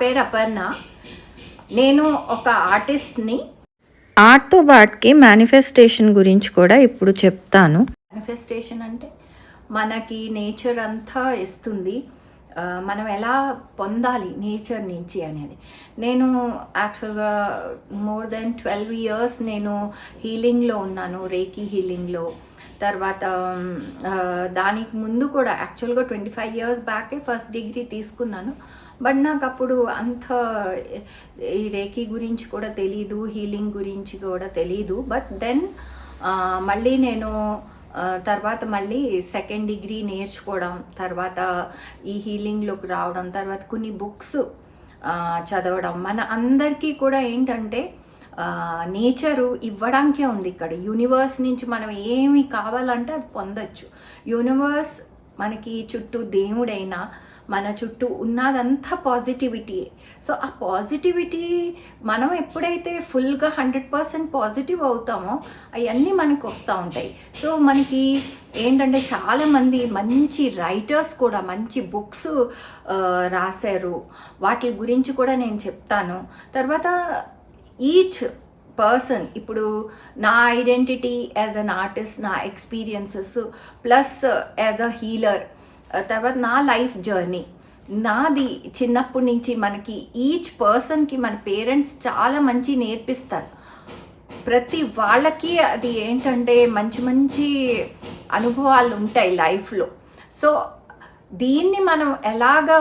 పేరు అపర్ణ. నేను ఒక ఆర్టిస్ట్ని. ఆర్ట్తో పాటుకి మేనిఫెస్టేషన్ గురించి కూడా ఇప్పుడు చెప్తాను. మేనిఫెస్టేషన్ అంటే మనకి నేచర్ అంతా ఇస్తుంది, మనం ఎలా పొందాలి నేచర్ నుంచి అనేది. నేను యాక్చువల్గా మోర్ దెన్ 12 years నేను హీలింగ్లో ఉన్నాను, రేకీ హీలింగ్లో. తర్వాత దానికి ముందు కూడా యాక్చువల్గా 25 years బ్యాకే ఫస్ట్ డిగ్రీ తీసుకున్నాను. బట్ నాకు అప్పుడు అంత ఈ రేకీ గురించి కూడా తెలీదు, హీలింగ్ గురించి కూడా తెలీదు. బట్ దెన్ మళ్ళీ నేను తర్వాత మళ్ళీ సెకండ్ డిగ్రీ నేర్చుకోవడం, తర్వాత ఈ హీలింగ్లోకి రావడం, తర్వాత కొన్ని బుక్స్ చదవడం. మన అందరికీ కూడా ఏంటంటే నేచరు ఇవ్వడానికే ఉంది. ఇక్కడ యూనివర్స్ నుంచి మనం ఏమి కావాలంటే అది పొందొచ్చు. యూనివర్స్ మనకి చుట్టూ దేవుడైనా మన చుట్టూ ఉన్నదంతా పాజిటివిటీ. సో ఆ పాజిటివిటీ మనం ఎప్పుడైతే ఫుల్గా 100% పాజిటివ్ అవుతామో అవన్నీ మనకు వస్తూ ఉంటాయి. సో మనకి ఏంటంటే చాలామంది మంచి రైటర్స్ కూడా మంచి బుక్స్ రాశారు, వాటి గురించి కూడా నేను చెప్తాను. తర్వాత ఈచ్ పర్సన్, ఇప్పుడు నా ఐడెంటిటీ యాజ్ అన్ ఆర్టిస్ట్, నా experiences plus as a healer, తర్వాత నా లైఫ్ జర్నీ నాది. చిన్నప్పటి నుంచి మనకి ఈచ్ పర్సన్కి మన పేరెంట్స్ చాలా మంచి నేర్పిస్తారు. ప్రతి వాళ్ళకి అది ఏంటంటే మంచి మంచి అనుభవాలు ఉంటాయి లైఫ్లో. సో దీన్ని మనం ఎలాగా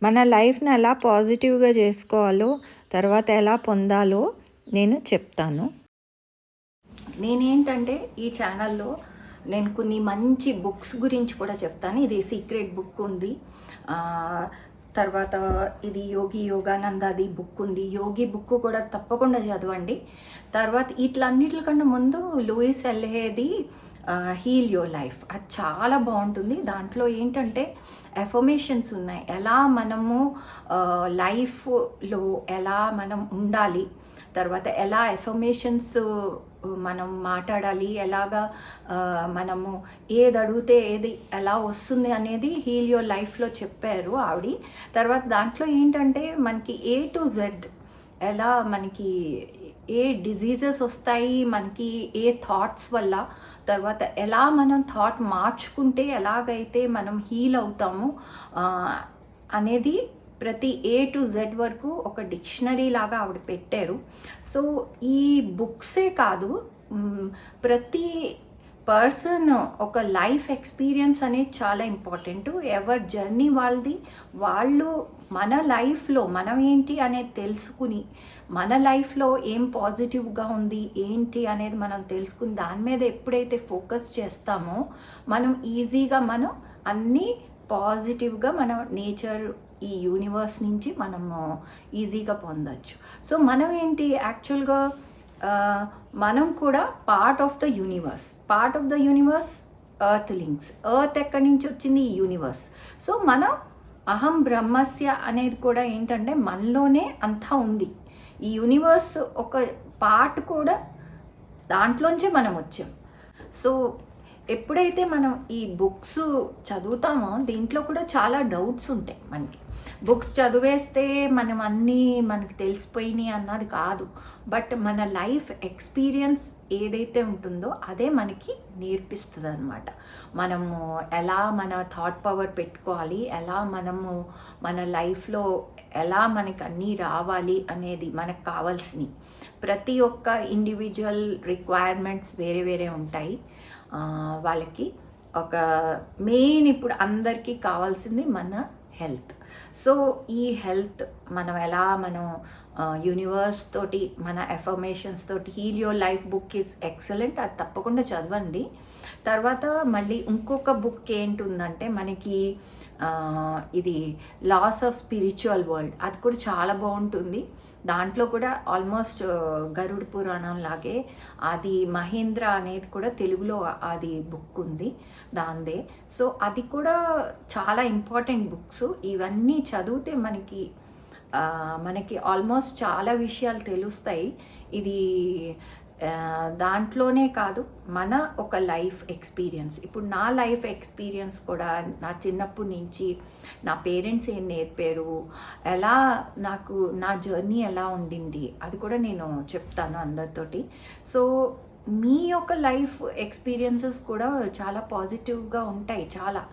మన లైఫ్ని ఎలా పాజిటివ్గా చేసుకోవాలో, తర్వాత ఎలా పొందాలో నేను చెప్తాను. నేనేంటంటే ఈ ఛానల్లో నేను కొన్ని మంచి బుక్స్ గురించి కూడా చెప్తాను. ఇది సీక్రెట్ బుక్ ఉంది, తర్వాత ఇది యోగి యోగానందది బుక్ ఉంది. యోగి బుక్ కూడా తప్పకుండా చదవండి. తర్వాత ఇట్లన్నిటికన్నా ముందు లూయిస్ ఎల్హేది హీల్ యువర్ లైఫ్, అది చాలా బాగుంటుంది. దాంట్లో ఏంటంటే ఎఫర్మేషన్స్ ఉన్నాయి, ఎలా మనము లైఫ్లో ఎలా మనం ఉండాలి, తర్వాత ఎలా ఎఫర్మేషన్స్ మనం మాట్లాడాలి, ఎలాగా మనము ఏది అడిగితే ఏది ఎలా వస్తుంది అనేది హీల్ యువర్ లైఫ్లో చెప్పారు ఆవిడ. తర్వాత దాంట్లో ఏంటంటే మనకి A to Z ఎలా మనకి ఏ డిజీజెస్ వస్తాయి, మనకి ఏ థాట్స్ వల్ల, తర్వాత ఎలా మనం థాట్ మార్చుకుంటే ఎలాగైతే మనం హీల్ అవుతాము అనేది ప్రతి A to Z వరకు ఒక డిక్షనరీ లాగా ఆవిడ పెట్టారు. సో ఈ బుక్సే కాదు, ప్రతి పర్సన్ ఒక లైఫ్ ఎక్స్పీరియన్స్ అనేది చాలా ఇంపార్టెంట్. ఎవరి జర్నీ వాళ్ళది, వాళ్ళు మన లైఫ్లో మనం ఏంటి అనేది తెలుసుకుని, మన లైఫ్లో ఏం పాజిటివ్గా ఉంది ఏంటి అనేది మనం తెలుసుకుని దాని మీద ఎప్పుడైతే ఫోకస్ చేస్తామో మనం ఈజీగా మనం అన్నీ పాజిటివ్గా మనం నేచర్ ఈ యూనివర్స్ నుంచి మనము ఈజీగా పొందొచ్చు. సో మనం ఏంటి యాక్చువల్గా మనం కూడా part of the universe earth links. Earth ఎక్కడి నుంచి వచ్చింది? ఈ యూనివర్స్. సో మనం అహం బ్రహ్మస్య అనేది కూడా ఏంటంటే మనలోనే అంతా ఉంది. ఈ యూనివర్స్ ఒక పార్ట్ కూడా దాంట్లోంచే మనం వచ్చాం. సో ఎప్పుడైతే మనం ఈ బుక్స్ చదువుతామో దీంట్లో కూడా చాలా డౌట్స్ ఉంటాయి మనకి. బుక్స్ చదివేస్తే మనం అన్నీ మనకి తెలిసిపోయినాయి అన్నది కాదు, బట్ మన లైఫ్ ఎక్స్పీరియన్స్ ఏదైతే ఉంటుందో అదే మనకి నేర్పిస్తుంది అనమాట. మనము ఎలా మన థాట్ పవర్ పెట్టుకోవాలి, ఎలా మనము మన లైఫ్లో ఎలా మనకి అన్నీ రావాలి అనేది, మనకు కావాల్సినవి. ప్రతి ఒక్క ఇండివిజువల్ రిక్వైర్మెంట్స్ వేరే వేరే ఉంటాయి వాళ్ళకి. ఒక మెయిన్ ఇప్పుడు అందరికీ కావాల్సింది మన హెల్త్. సో ఈ హెల్త్ మనం ఎలా మనం యూనివర్స్ తోటి మన ఎఫర్మేషన్స్ తోటి heal your life book is excellent, అది తప్పకుండా చదవండి. తర్వాత మళ్ళీ ఇంకొక బుక్ ఏంటుందంటే మనకి ఇది లాస్ ఆఫ్ స్పిరిచువల్ వరల్డ్, అది కూడా చాలా బాగుంటుంది. దాంట్లో కూడా ఆల్మోస్ట్ గరుడ పురాణం లాగే అది మహేంద్ర అనేది కూడా తెలుగులో అది బుక్ ఉంది దాందే. సో అది కూడా చాలా ఇంపార్టెంట్ బుక్స్. ఇవన్నీ చదివితే మనకి ఆల్మోస్ట్ చాలా విషయాలు తెలుస్తాయి. ఇది దాంట్లోనే కాదు, మన ఒక లైఫ్ ఎక్స్పీరియన్స్. ఇప్పుడు నా లైఫ్ ఎక్స్పీరియన్స్ కూడా నా చిన్నప్పటి నుంచి నా పేరెంట్స్ ఏం నేర్పారు, ఎలా నాకు నా జర్నీ ఎలా ఉండింది, అది కూడా నేను చెప్తాను అందరితోటి. సో మీ యొక్క లైఫ్ ఎక్స్పీరియన్సెస్ కూడా చాలా పాజిటివ్గా ఉంటాయి చాలా.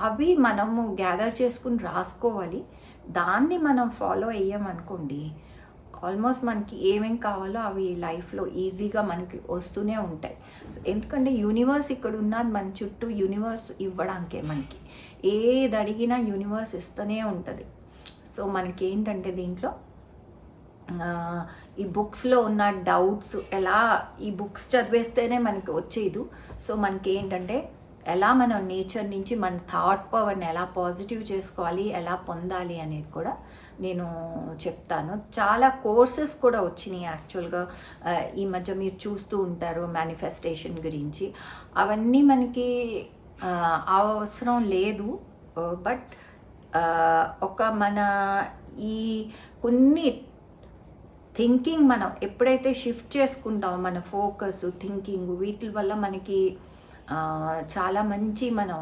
అవి మనము గ్యాదర్ చేసుకుని రాసుకోవాలి. దాన్ని మనం ఫాలో అయ్యామనుకోండి, ఆల్మోస్ట్ మనకి ఏమేం కావాలో అవి లైఫ్లో ఈజీగా మనకి వస్తూనే ఉంటాయి. సో ఎందుకంటే యూనివర్స్ ఇక్కడ ఉన్నది మన చుట్టూ, యూనివర్స్ ఇవ్వడానికే. మనకి ఏది అడిగినా యూనివర్స్ ఇస్తూనే ఉంటుంది. సో మనకి ఏంటంటే దీంట్లో ఈ బుక్స్లో ఉన్న డౌట్స్ ఎలా, ఈ బుక్స్ చదివేస్తేనే మనకి వచ్చేది. సో మనకి ఏంటంటే ఎలా మనం నేచర్ నుంచి మన థాట్ పవర్ని ఎలా పాజిటివ్ చేసుకోవాలి, ఎలా పొందాలి అనేది కూడా నేను చెప్తాను. చాలా కోర్సెస్ కూడా వచ్చినాయి యాక్చువల్గా. ఈ మధ్య మీరు చూస్తూ ఉంటారు మేనిఫెస్టేషన్ గురించి. అవన్నీ మనకి అవసరం లేదు. బట్ ఒక మన ఈ కొన్ని థింకింగ్ మనం ఎప్పుడైతే షిఫ్ట్ చేసుకుంటామో, మన ఫోకస్, థింకింగ్, వీటి వల్ల మనకి చాలా మంచి మనం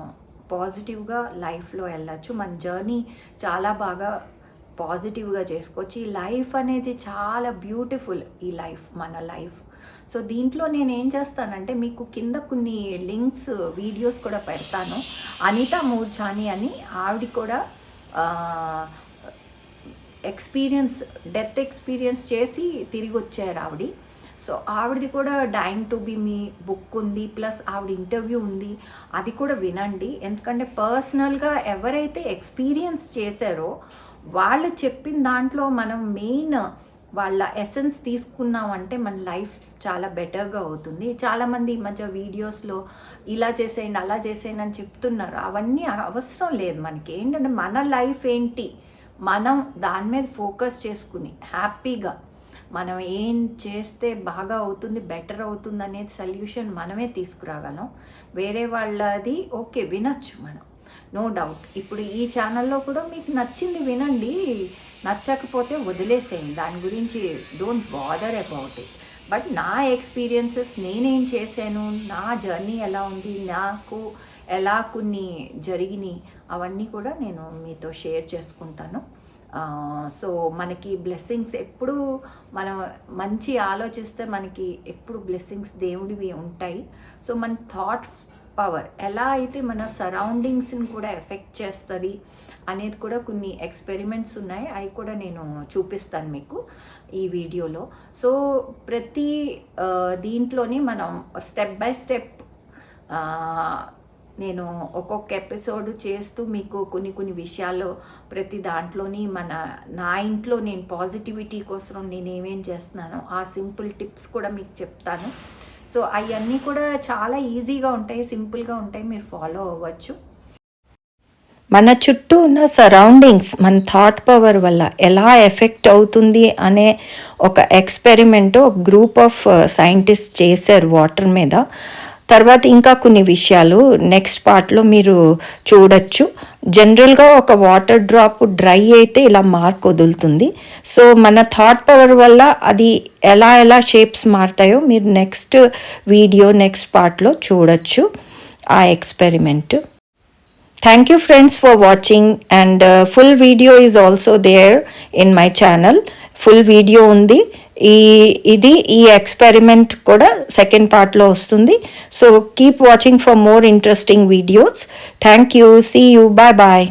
పాజిటివ్గా లైఫ్లో వెళ్ళచ్చు. మన జర్నీ చాలా బాగా పాజిటివ్గా చేసుకోవచ్చు. ఈ లైఫ్ అనేది చాలా బ్యూటిఫుల్, ఈ లైఫ్ మన లైఫ్. సో దీంట్లో నేను ఏం చేస్తానంటే మీకు కింద కొన్ని లింక్స్, వీడియోస్ కూడా పెడతాను. అనితా మూర్ఛాని అని ఆవిడ కూడా డెత్ ఎక్స్పీరియన్స్ చేసి తిరిగి వచ్చారు ఆవిడ. సో ఆవిడది కూడా dyeing to be me book ఉంది, ప్లస్ ఆవిడ ఇంటర్వ్యూ ఉంది. అది కూడా వినండి. ఎందుకంటే పర్సనల్గా ఎవరైతే ఎక్స్పీరియన్స్ చేశారో వాళ్ళు చెప్పిన దాంట్లో మనం మెయిన్ వాళ్ళ ఎసెన్స్ తీసుకున్నామంటే మన లైఫ్ చాలా బెటర్గా అవుతుంది. చాలామంది ఈ మధ్య వీడియోస్లో ఇలా చేసేయండి, అలా చేసేయండి అని చెప్తున్నారు. అవన్నీ అవసరం లేదు. మనకి ఏంటంటే మన లైఫ్ ఏంటి, మనం దాని మీద ఫోకస్ చేసుకుని హ్యాపీగా మనం ఏం చేస్తే బాగా అవుతుంది, బెటర్ అవుతుంది అనేది సొల్యూషన్ మనమే తీసుకురాగలం. వేరే వాళ్ళది ఓకే వినొచ్చు మనం, నో డౌట్. ఇప్పుడు ఈ ఛానల్లో కూడా మీకు నచ్చింది వినండి, నచ్చకపోతే వదిలేసేయండి. దాని గురించి don't bother about it. But నా ఎక్స్పీరియన్సెస్, నేనేం చేశాను, నా జర్నీ ఎలా ఉంది, నాకు ఎలా కొన్ని జరిగినాయి, అవన్నీ కూడా నేను మీతో షేర్ చేసుకుంటాను. సో మనకి బ్లెస్సింగ్స్ ఎప్పుడు మనం మంచి ఆలోచిస్తే మనకి ఎప్పుడు బ్లెస్సింగ్స్ దేవుడివి ఉంటాయి. సో మన థాట్ పవర్ ఎలా అయితే మన సరౌండింగ్స్ని కూడా ఎఫెక్ట్ చేస్తుంది అనేది కూడా కొన్ని ఎక్స్పెరిమెంట్స్ ఉన్నాయి. అవి కూడా నేను చూపిస్తాను మీకు ఈ వీడియోలో. సో ప్రతి దీంట్లోని మనం స్టెప్ బై స్టెప్ నేను ఒక్కొక్క ఎపిసోడ్ చేస్తూ మీకు కొన్ని విషయాలు ప్రతి దాంట్లోని నా ఇంట్లో నేను పాజిటివిటీ కోసం నేను ఏమేం చేస్తున్నానో ఆ సింపుల్ టిప్స్ కూడా మీకు చెప్తాను. సో అవన్నీ కూడా చాలా ఈజీగా ఉంటాయి, సింపుల్గా ఉంటాయి, మీరు ఫాలో అవ్వచ్చు. మన చుట్టూ ఉన్న సరౌండింగ్స్ మన థాట్ పవర్ వల్ల ఎలా ఎఫెక్ట్ అవుతుంది అనే ఒక ఎక్స్పెరిమెంట్ ఒక గ్రూప్ ఆఫ్ సైంటిస్ట్ చేశారు వాటర్ మీద. తర్వాత ఇంకా కొన్ని విషయాలు నెక్స్ట్ పార్ట్లో మీరు చూడొచ్చు. జనరల్గా ఒక వాటర్ డ్రాప్ డ్రై అయితే ఇలా మార్క్ వదులుతుంది. సో మన థాట్ పవర్ వల్ల అది ఎలా షేప్స్ మారుతాయో మీరు నెక్స్ట్ వీడియో నెక్స్ట్ పార్ట్లో చూడొచ్చు ఆ experiment. Thank you friends for watching, and full video is also there in my channel. Full video undi. ఈ ఎక్స్పెరిమెంట్ కూడా సెకండ్ పార్ట్లో వస్తుంది. So keep watching for more interesting videos. Thank you. See you. Bye bye.